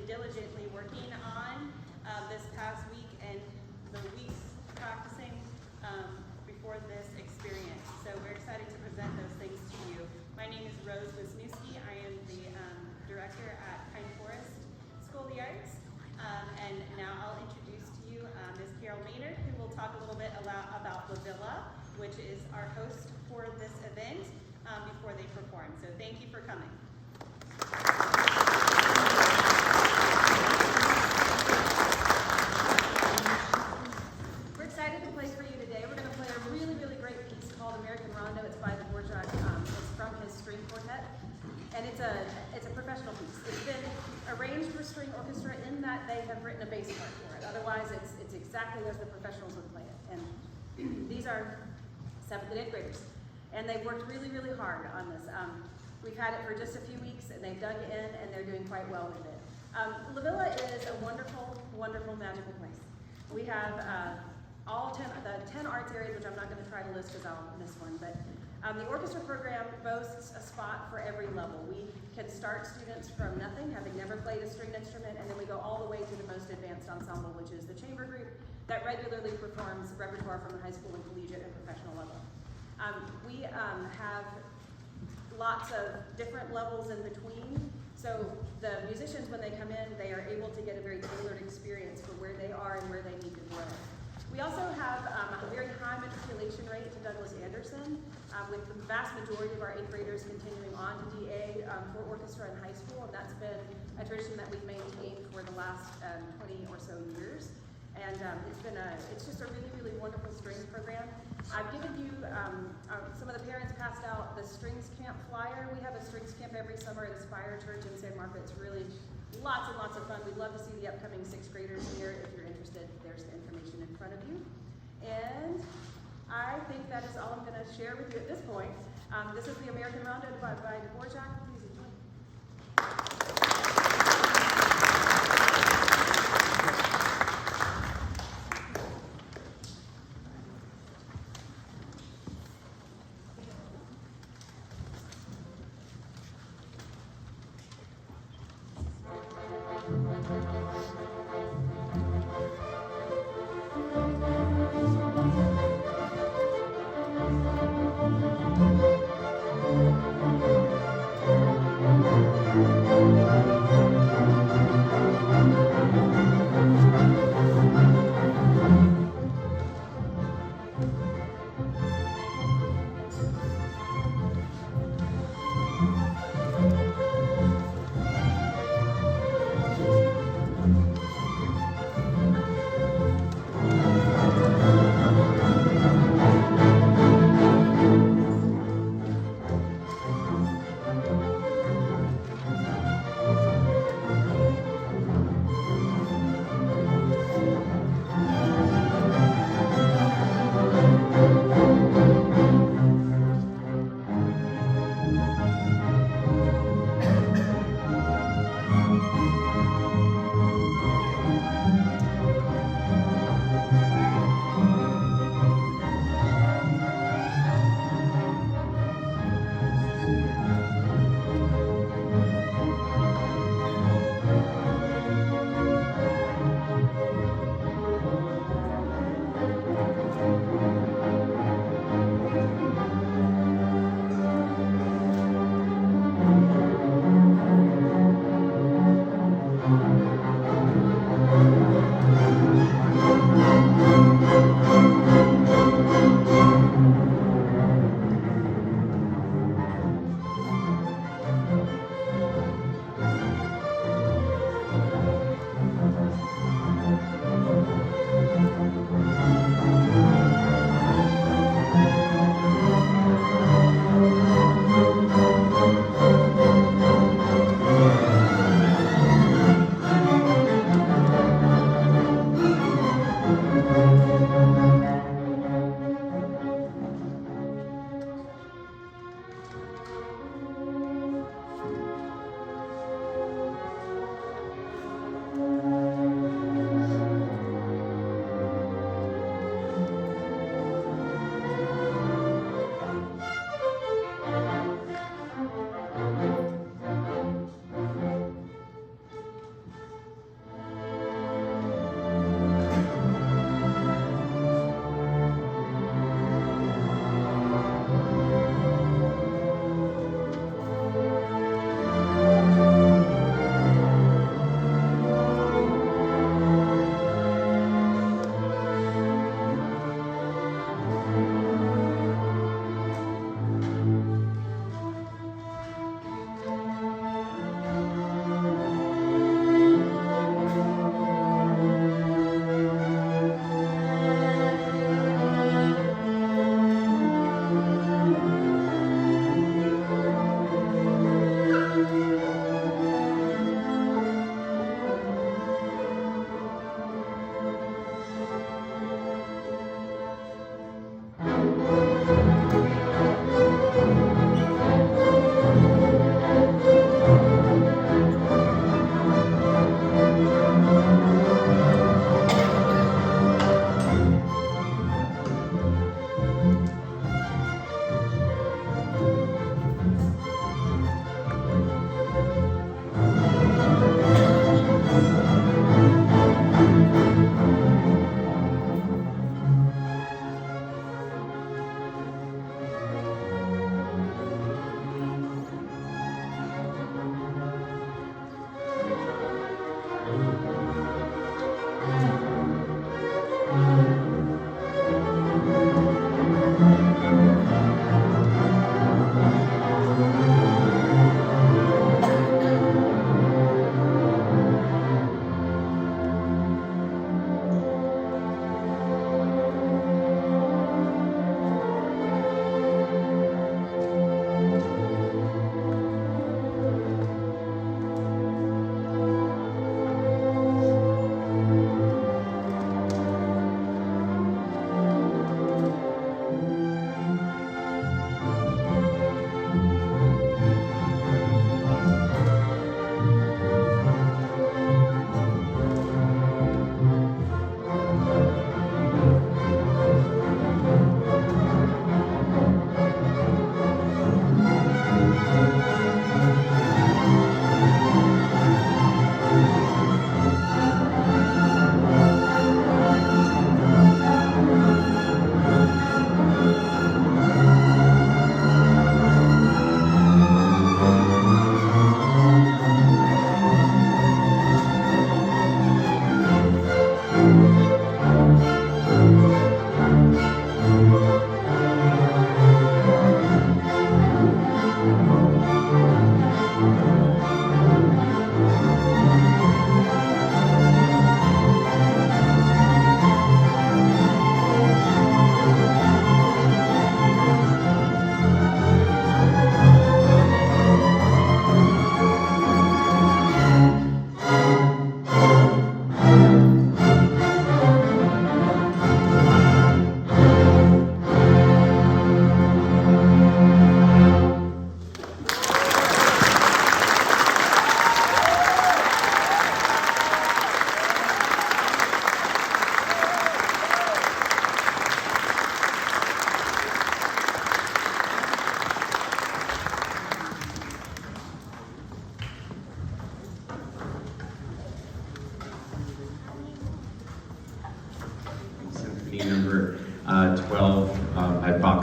diligently working on this past week and the weeks practicing before this experience. So we're excited to present those things to you. My name is Rose Wisniewski. I am the director at Pine Forest School of the Arts. And now I'll introduce to you Ms. Carol Maynard, who will talk a little bit about LaVilla, which is our host for this event before they perform. So thank you for coming. We're excited to play for you today. We're going to play a really, really great piece called American Rondo. It's by the Dvorak. It's from his string quartet. And it's a professional piece. It's been arranged for string orchestra in that they have written a bass part for it. Otherwise, it's exactly as the professionals would play it. And these are 7th and 8th graders. And they've worked really, really hard on this. We've had it for just a few weeks, and they've dug in, and they're doing quite well with it. LaVilla is a wonderful, wonderful, magical place. We have the 10 arts areas, which I'm not going to try to list because I'll miss one, but the orchestra program boasts a spot for every level. We can start students from nothing, having never played a stringed instrument, and then we go all the way to the most advanced ensemble, which is the chamber group that regularly performs repertoire from the high school and collegiate and professional level. We have lots of different levels in between, so the musicians, when they come in, they are able to get a very tailored experience for where they are and where they need to grow. We also have a very high matriculation rate to Douglas Anderson, with the vast majority of our 8th graders continuing on to DA for orchestra in high school, and that's been a tradition that we've maintained for the last 20 or so years. And it's just a really, really wonderful strings program. I've given you, some of the parents passed out the Strings Camp flyer. We have a Strings Camp every summer at Aspire Church in San Marco. It's really lots and lots of fun. We'd love to see the upcoming 6th graders here. If you're interested, there's the information in front of you. And I think that is all I'm going to share with you at this point. This is the American Rondo by Dvorak. Please enjoy.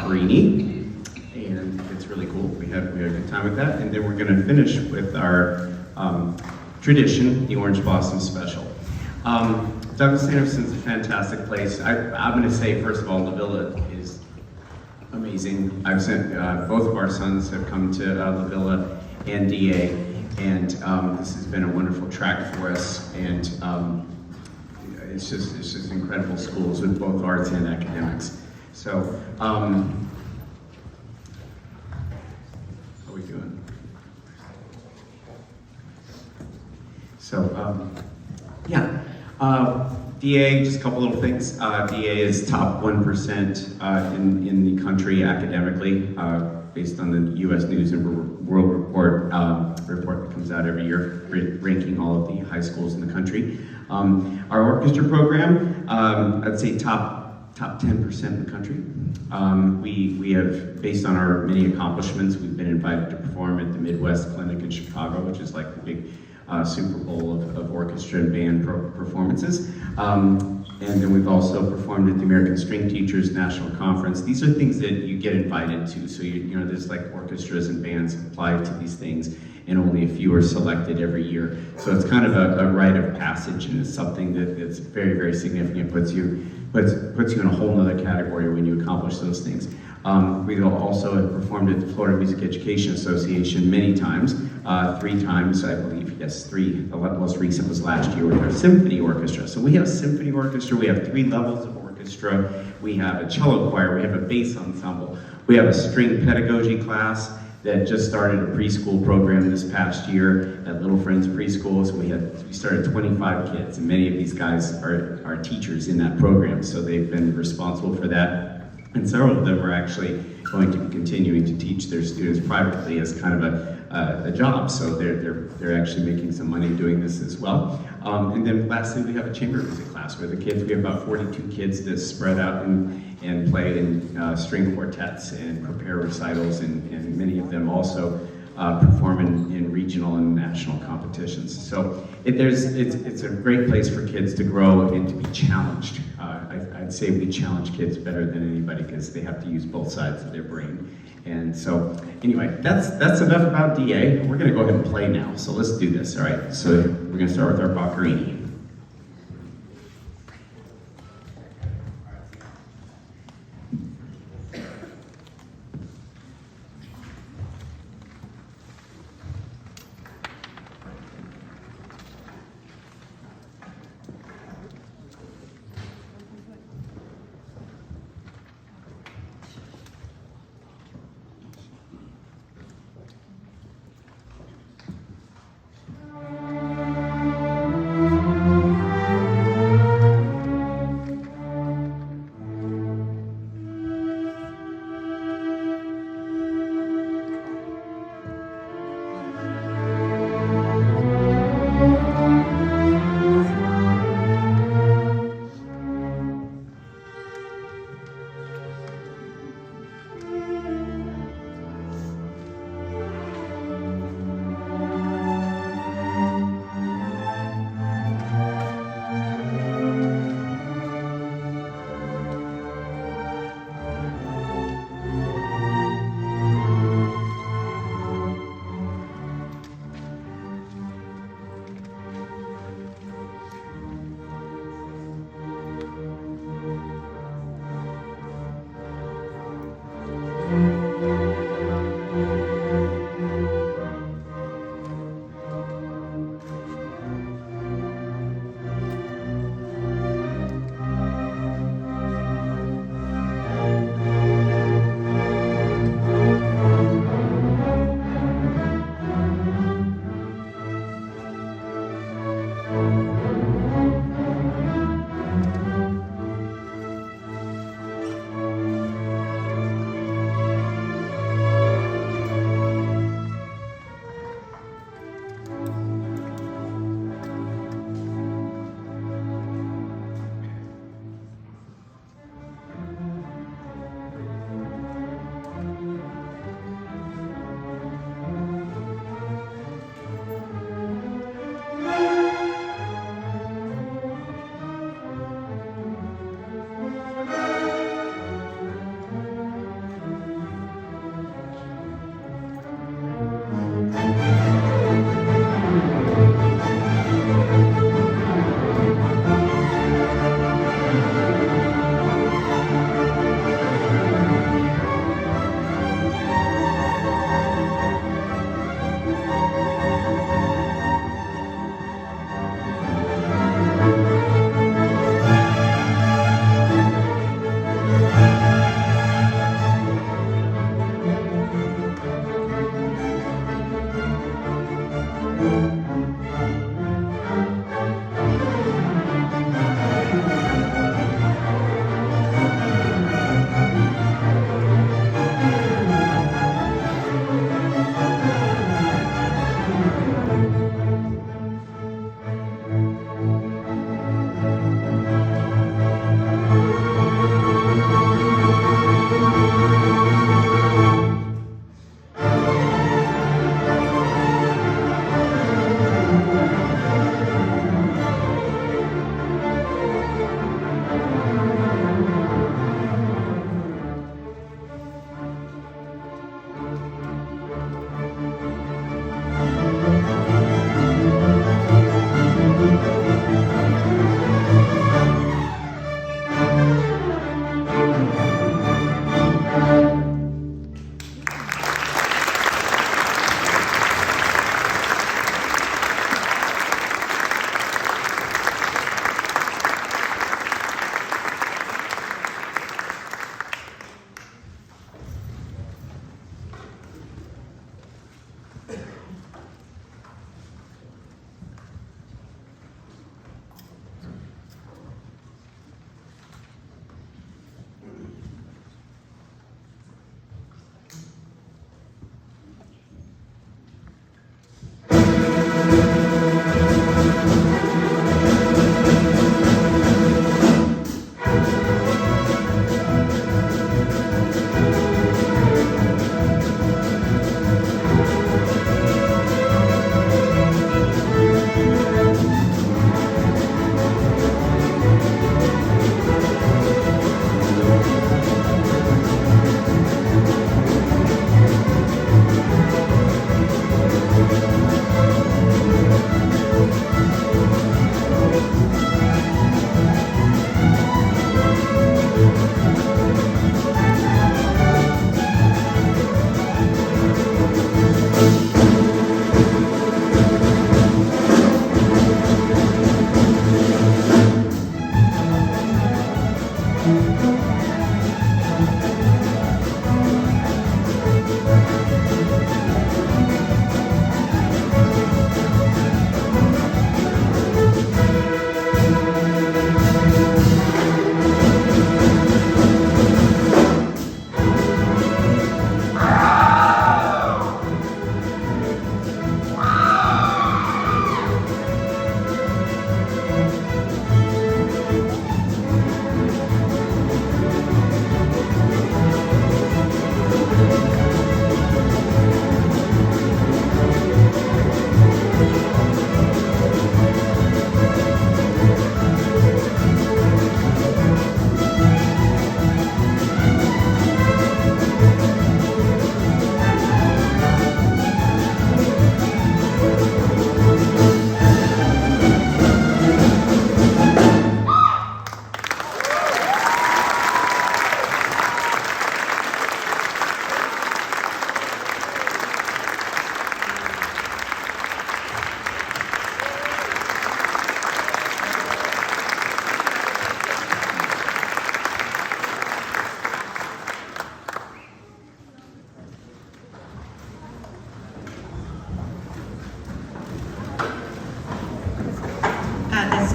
Boccherini, and it's really cool. We had a good time with that, and then we're going to finish with our tradition, the Orange Blossom Special. Douglas Sanderson's a fantastic place. I'm going to say, first of all, LaVilla is amazing. I've sent, both of our sons have come to LaVilla and DA, and this has been a wonderful track for us, and it's just incredible schools with both arts and academics. So, how are we doing? So, yeah. DA, just a couple little things. DA is top 1% in the country academically, based on the U.S. News and World Report that comes out every year, ranking all of the high schools in the country. Our orchestra program, I'd say top 10% in the country. We have, based on our many accomplishments, we've been invited to perform at the Midwest Clinic in Chicago, which is like the big Super Bowl of orchestra and band performances. And then we've also performed at the American String Teachers National Conference. These are things that you get invited to. So you know, there's like orchestras and bands apply to these things, and only a few are selected every year. So it's kind of a rite of passage, and it's something that's very, very significant. Puts you in a whole nother category when you accomplish those things. We also have performed at the Florida Music Education Association many times, 3 times, I believe, yes, 3. The most recent was last year with our symphony orchestra. So we have a symphony orchestra, we have 3 levels of orchestra, we have a cello choir, we have a bass ensemble, we have a string pedagogy class that just started a preschool program this past year at Little Friends Preschool. So we started 25 kids, and many of these guys are teachers in that program, so they've been responsible for that. And several of them are actually going to be continuing to teach their students privately as kind of a job. So they're actually making some money doing this as well. And then lastly, we have a chamber music class where the kids, we have about 42 kids that spread out and play in string quartets and prepare recitals, and many of them also perform in regional and national competitions. So it's a great place for kids to grow and to be challenged. I'd say we challenge kids better than anybody because they have to use both sides of their brain. And so anyway, that's enough about DA. We're gonna go ahead and play now. So let's do this, all right? So we're gonna start with our Boccherini.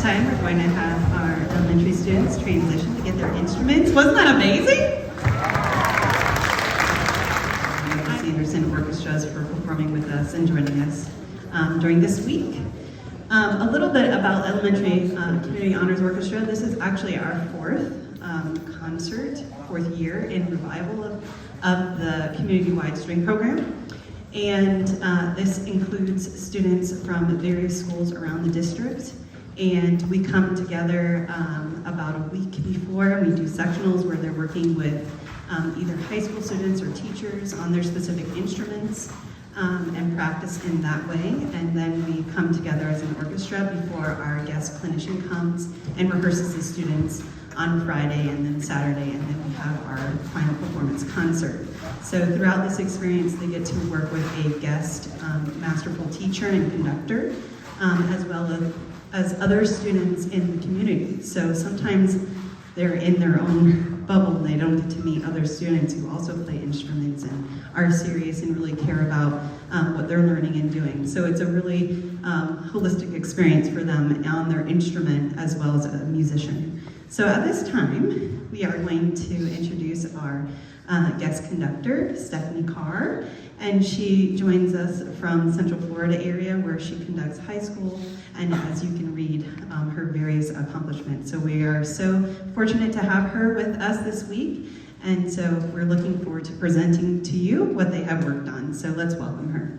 this time, we're going to have our elementary students transition to get their instruments. Wasn't that amazing? The Sanderson Orchestras for performing with us and joining us during this week. A little bit about Elementary Community Honors Orchestra. This is actually our fourth year in revival of the community-wide string program. And this includes students from various schools around the district. And we come together about a week before, and we do sectionals where they're working with either high school students or teachers on their specific instruments and practice in that way. And then we come together as an orchestra before our guest clinician comes and rehearses the students on Friday and then Saturday, and then we have our final performance concert. So throughout this experience, they get to work with a guest masterful teacher and conductor, as well as other students in the community. So sometimes they're in their own bubble and they don't get to meet other students who also play instruments and are serious and really care about what they're learning and doing. So it's a really holistic experience for them on their instrument as well as a musician. So at this time, we are going to introduce our guest conductor, Stephanie Carr, and she joins us from Central Florida area where she conducts high school, and as you can read, her various accomplishments. So we are so fortunate to have her with us this week, and so we're looking forward to presenting to you what they have worked on. So let's welcome her.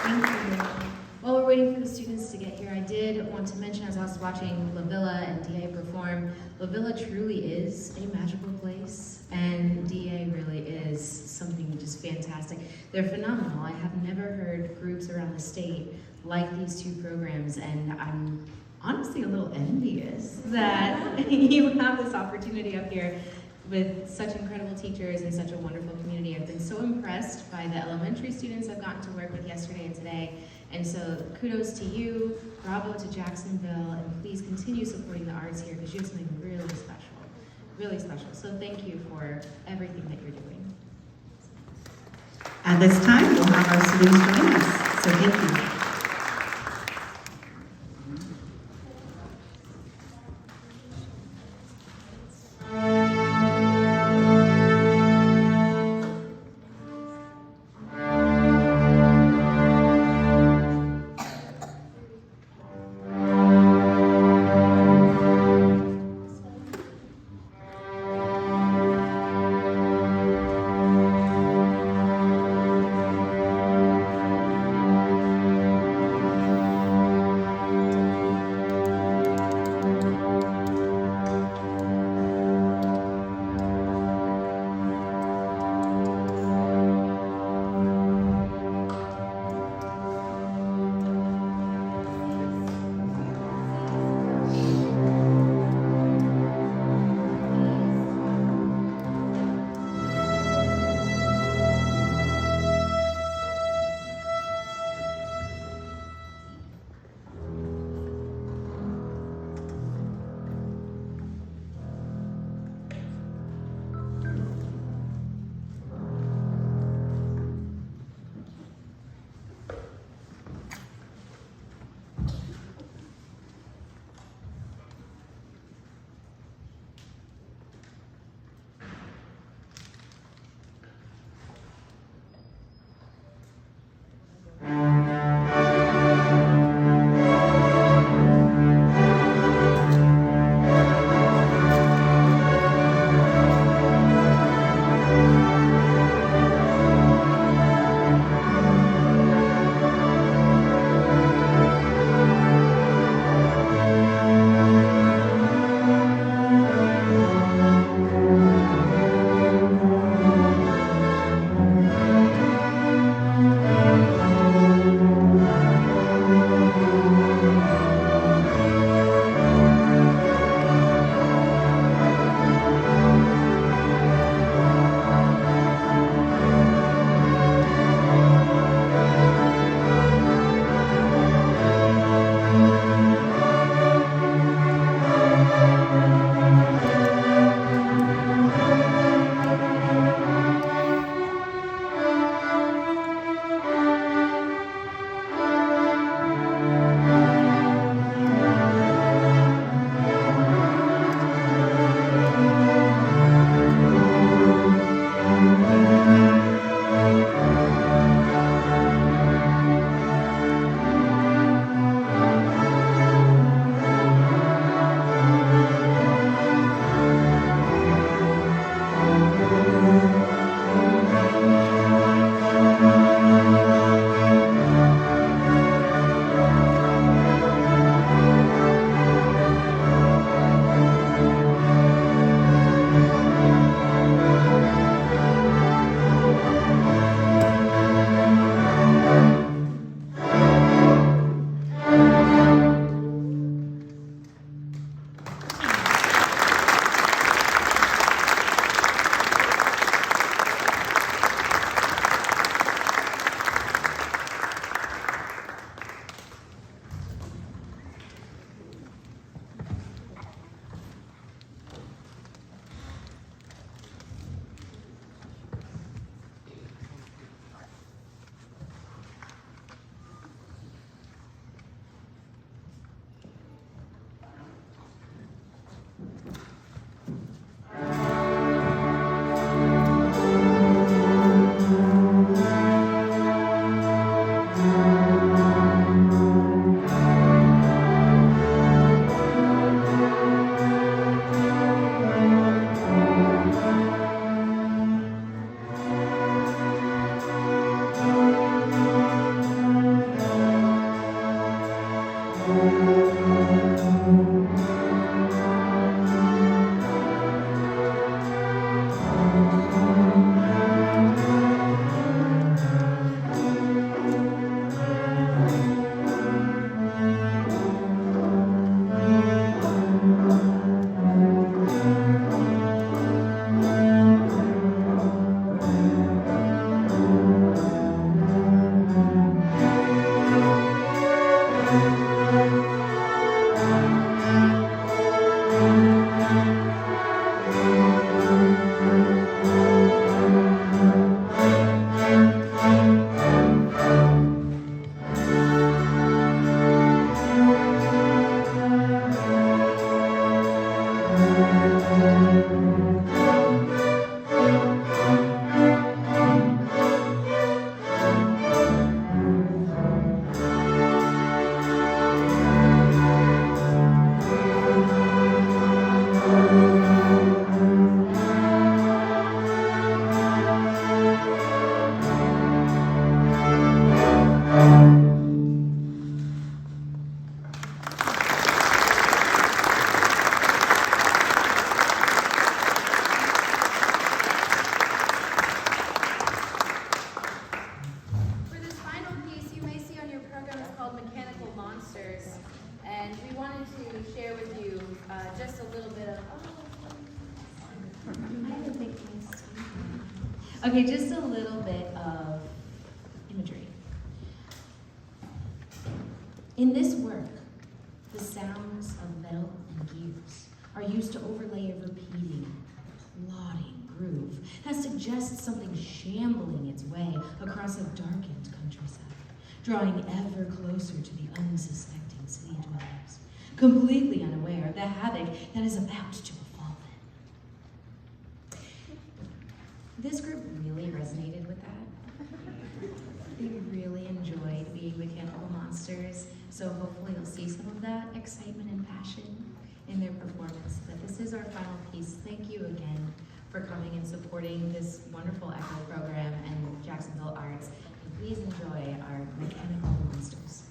Thank you. While we're waiting for the students to get here, I did want to mention, as I was watching LaVilla and DA perform, LaVilla truly is a magical place, and DA really is something just fantastic. They're phenomenal. I have never heard groups around the state like these two programs, and I'm honestly a little envious that you have this opportunity up here with such incredible teachers and such a wonderful community. I've been so impressed by the elementary students I've gotten to work with yesterday and today. And so kudos to you, bravo to Jacksonville, and please continue supporting the arts here because you have something really special, really special. So thank you for everything that you're doing. At this time, we'll have our students join us. So thank you. Okay, just a little bit of imagery. In this work, the sounds of metal and gears are used to overlay a repeating, plodding groove that suggests something shambling its way across a darkened countryside, drawing ever closer to the unsuspecting city dwellers, completely unaware of the havoc that is about to befall them. This group really resonated with that. They really enjoyed being mechanical monsters, so hopefully you'll see some of that excitement and passion in their performance. But this is our final piece. Thank you again for coming and supporting this wonderful ECHO program and Jacksonville Arts. And please enjoy our mechanical monsters.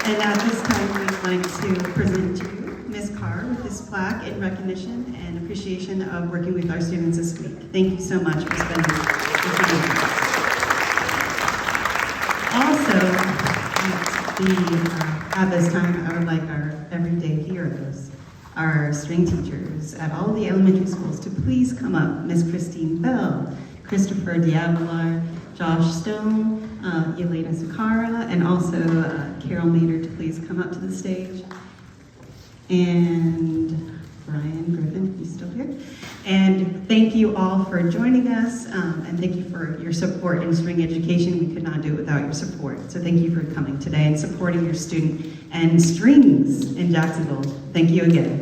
And at this time, we'd like to present to you Ms. Carr with this plaque in recognition and appreciation of working with our students this week. Thank you so much for spending this evening with us. Also, at this time, I would like our everyday heroes, our string teachers at all the elementary schools to please come up. Ms. Christine Bell, Christopher Diavalar, Josh Stone, Elena Sakara, and also Carol Mater to please come up to the stage. And Brian Griffin, he's still here. And thank you all for joining us, and thank you for your support in string education. We could not do it without your support. So thank you for coming today and supporting your student and strings in Jacksonville. Thank you again.